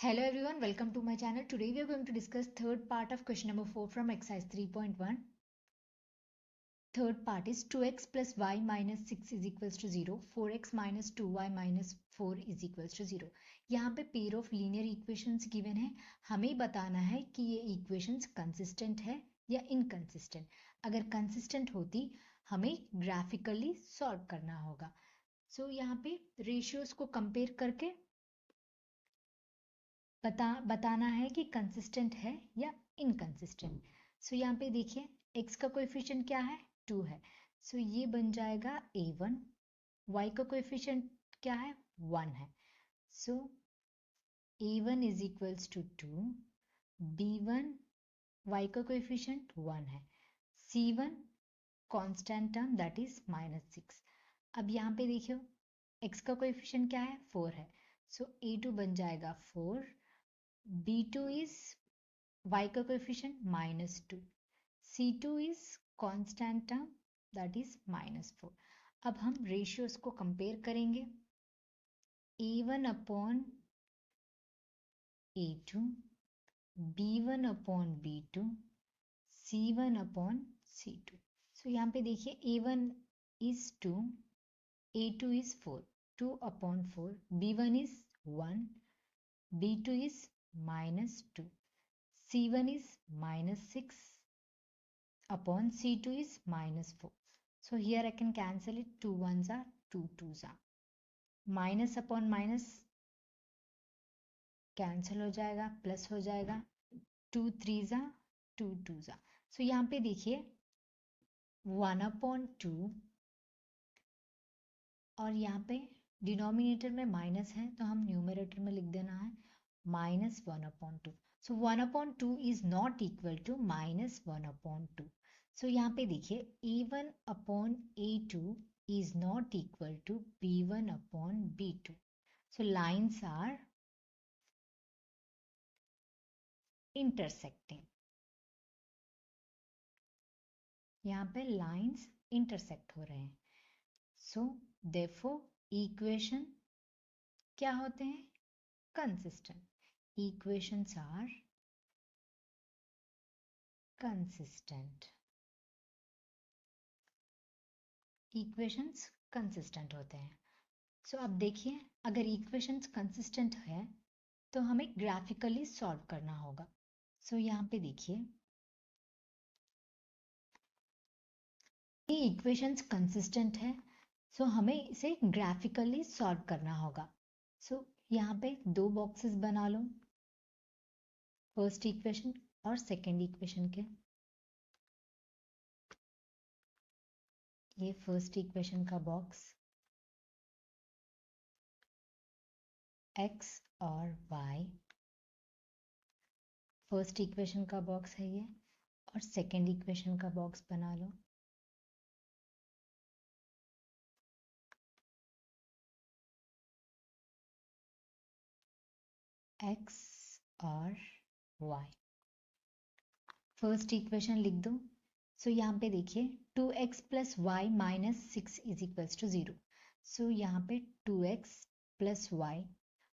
Hello everyone, welcome to my channel. Today we are going to discuss third part of question number 4 from exercise 3.1. Third part is 2x plus y minus 6 is equals to 0, 4x minus 2y minus 4 is equals to 0. यहाँ पे pair of linear equations given है. हमें बताना है कि ये equations consistent है या इनकंसिस्टेंट. अगर कंसिस्टेंट होती हमें ग्राफिकली सॉल्व करना होगा. सो यहाँ पे रेशियोज को कंपेयर करके बताना है कि कंसिस्टेंट है या इनकंसिस्टेंट. सो यहाँ पे देखिए x का कोएफिशिएंट क्या है 2 है. सो ये बन जाएगा a1. y का कोएफिशिएंट क्या है 1 है. So a1 is equals to 2, b1 y का कोएफिशिएंट 1 है, c1 constant term that is -6. अब यहाँ पे देखियो x का कोएफिशिएंट क्या है 4 है. सो a2 बन जाएगा 4, b2 is y का coefficient -2, c2 is constant term that is -4. अब हम रेशियोज को कंपेयर करेंगे. a1 upon a2, b1 upon b2, c1 upon c2. सो यहाँ पे देखिए a1 is 2, a2 is 4, 2 upon 4, b1 is 1, b2 is -2, c1 is -6 upon c2 is -4. So here I can cancel it. 2 ones are 2 twos are. Minus upon minus cancel हो जाएगा, plus हो जाएगा. 2 threes are 2 twos are. So यहाँ पे देखिए 1 upon 2 और यहाँ पे डिनोमिनेटर में माइनस है तो हम न्यूमरेटर में लिख देना है -1 upon 2. So 1 upon 2 is not equal to -1 upon 2. So यहाँ पे देखिए a1 upon a2 is not equal to b1 upon b2. So lines are intersecting. यहाँ पे lines intersect हो रहे हैं. So therefore equation क्या होते हैं? Consistent. Equations are consistent. Equations consistent होते हैं. सो अब देखिए अगर इक्वेशंस कंसिस्टेंट है तो हमें ग्राफिकली सॉल्व करना होगा. सो यहाँ पे देखिए ये इक्वेशंस कंसिस्टेंट है, सो हमें इसे ग्राफिकली सॉल्व करना होगा. सो यहाँ पे दो बॉक्सेस बना लो, फर्स्ट इक्वेशन और सेकंड इक्वेशन के. ये फर्स्ट इक्वेशन का बॉक्स x और y, फर्स्ट इक्वेशन का बॉक्स है ये, और सेकंड इक्वेशन का बॉक्स बना लो. x और y. फर्स्ट इक्वेशन लिख दो. सो यहाँ पे देखिए 2x plus y minus 6 is equals to 0. So यहाँ पे 2x प्लस वाई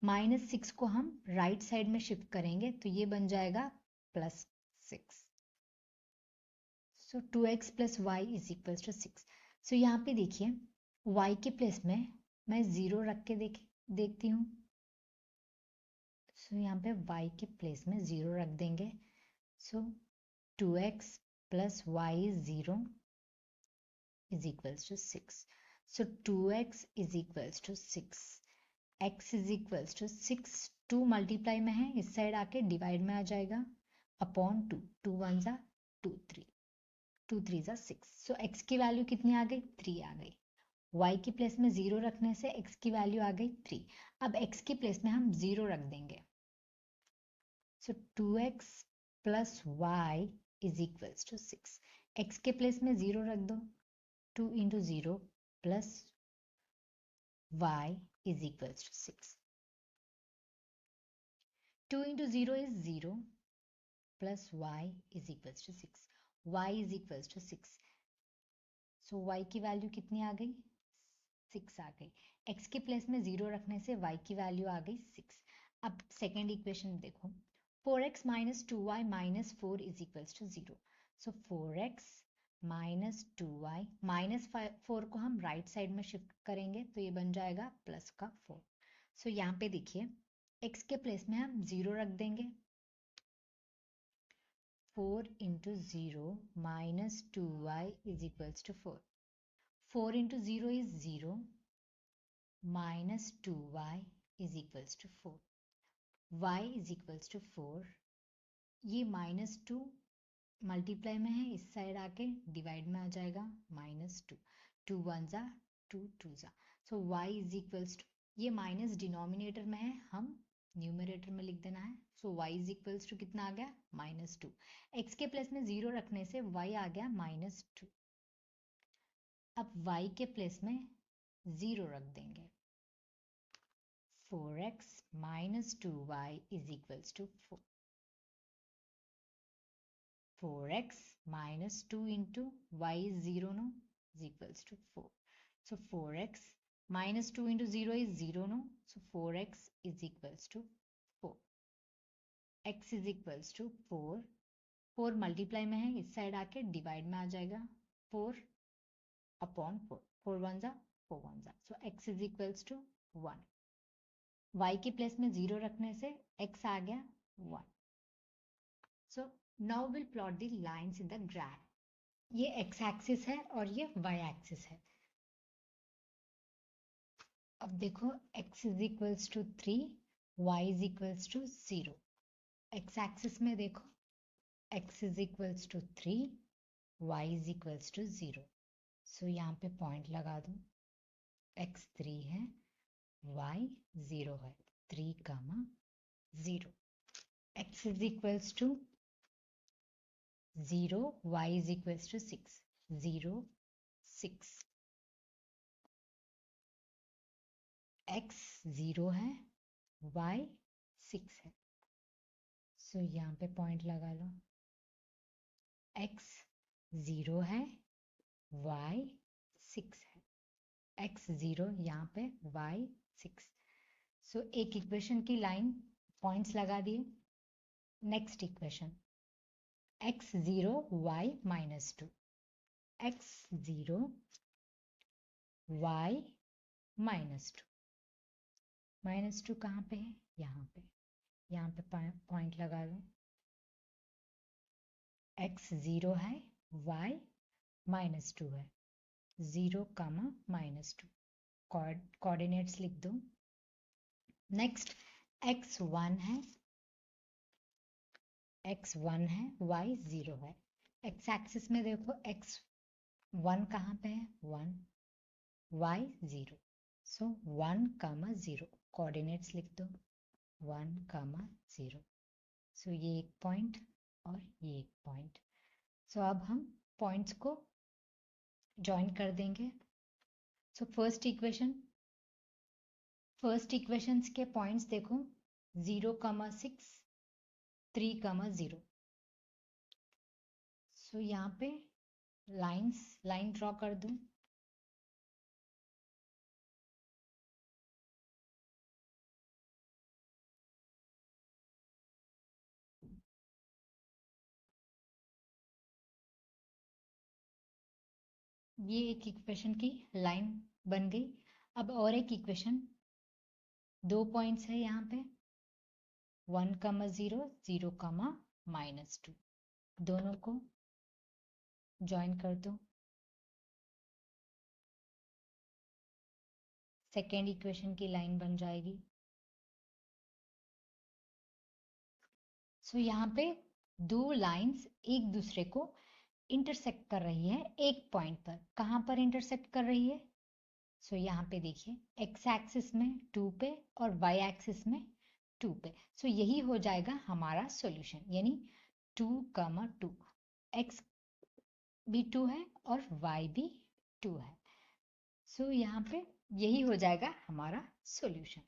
माइनस 6 को हम राइट साइड में शिफ्ट करेंगे तो ये बन जाएगा +6. So 2x plus y is equals to 6. So यहाँ पे देखिए y के प्लेस में मैं 0 रख के देखती हूँ. सो यहाँ पे y के प्लेस में 0 रख देंगे. सो 2x plus y is 0 is equals to 6. So 2x is equals to 6. x is equals to 6. 2 multiply में है, इस साइड आके डिवाइड में आ जाएगा upon 2. 2 1s are 2 3, 2 3s are 6. So x की वैल्यू कितनी आ गई? 3 आ गई. y की प्लेस में 0 रखने से x की वैल्यू आ गई 3. अब x की प्लेस में हम 0 रख देंगे. So 2x plus y is equals to 6. x के प्लेस में 0 रख दो. 2 into 0 plus y is equals to 6. 2 into 0 is 0 plus y is equals to 6. y is equals to 6. So y की वैल्यू कितनी आ गई? 6 आ गई. x के प्लेस में 0 रखने से y की वैल्यू आ गई 6. अब सेकेंड इक्वेशन देखो, 4x minus 2y minus 4 is equals to 0। So 4x minus 2y minus 4 को हम राइट साइड में शिफ्ट करेंगे तो ये बन जाएगा प्लस का 4। सो यहाँ पे देखिए x के प्लेस में हम 0 रख देंगे, 4 into 0 minus 2y is equals to 4। 4 into 0 is 0 minus 2y is equals to 4। y is equals to 4, ये माइनस 2 मल्टीप्लाई में है, इस साइड आके डिवाइड में आ जाएगा -2। 2 वन जा 2 टू जा, सो y इज इक्वल्स टू, ये माइनस डिनोमिनेटर में है, हम न्यूमरेटर में लिख देना है। सो y इज इक्वल्स टू कितना आ गया -2। x के प्लेस में 0 रखने से y आ गया -2। अब y के प्लेस में 0 रख देंगे, 4x minus 2y is equals to 4. 4x minus 2 into y is 0 no, is equals to 4. So 4x minus 2 into 0 is 0 no, so 4x is equals to 4. x is equals to 4. 4 multiply में है, इस side आके divide में आ जाएगा, 4 upon 4, 4 one जा 4 one जा, so x is equals to 1. y के place में 0 रखने से x आ गया 1. So now will plot the lines in the graph. ये x एक्सिस है और ये y एक्सिस है। अब देखो x is equals to 3, y is equals to 0। x axis में देखो x is equals to 3, y is equals to 0। So यहाँ पे पॉइंट लगा दो, x 3 है, y 0 है, 3, 0। x is equals to 0, y is equals to 6, 0, 6। x 0 है, y 6 है, सो यहाँ पे पॉइंट लगा लो, x 0 है, y 6 है, x 0 यहाँ पे, y 6। सो एक इक्वेशन की लाइन पॉइंट्स लगा दिए। Next equation, x 0 y minus 2, x 0 y minus 2, minus 2 कहाँ पे है, यहाँ पे, यहाँ पे पॉइंट लगा लो, x 0 है, y माइनस 2 है, 0, माइनस 2, कोऑर्डिनेट्स लिख दो। नेक्स्ट x 1 है, y 0 है। x एक्सिस में देखो x 1 कहाँ पे है, 1, y 0, सो 1, 0, कोऑर्डिनेट्स लिख दो, 1, 0। सो ये एक पॉइंट और ये एक पॉइंट। सो अब हम पॉइंट्स को ज्वाइन कर देंगे। सो फर्स्ट इक्वेशंस के पॉइंट्स देखो, 0, 6, 3, 0। सो यहाँ पे लाइन ड्रॉ कर दूं, ये एक इक्वेशन की लाइन बन गई। अब और एक इक्वेशन, 2 पॉइंट्स है यहाँ पे, 1, 0, 0, -2, दोनों को ज्वाइन कर दो। सेकेंड इक्वेशन की लाइन बन जाएगी। सो यहाँ पे दो लाइंस एक दूसरे को इंटरसेक्ट कर रही है एक पॉइंट पर। कहाँ पर इंटरसेक्ट कर रही है? सो यहाँ पे देखिए, x एक्सिस में 2 पे और y एक्सिस में 2 पे। सो यही हो जाएगा हमारा सॉल्यूशन, यानी 2, 2, x भी 2 है और y भी 2 है। सो यहाँ पे यही हो जाएगा हमारा सॉल्यूशन।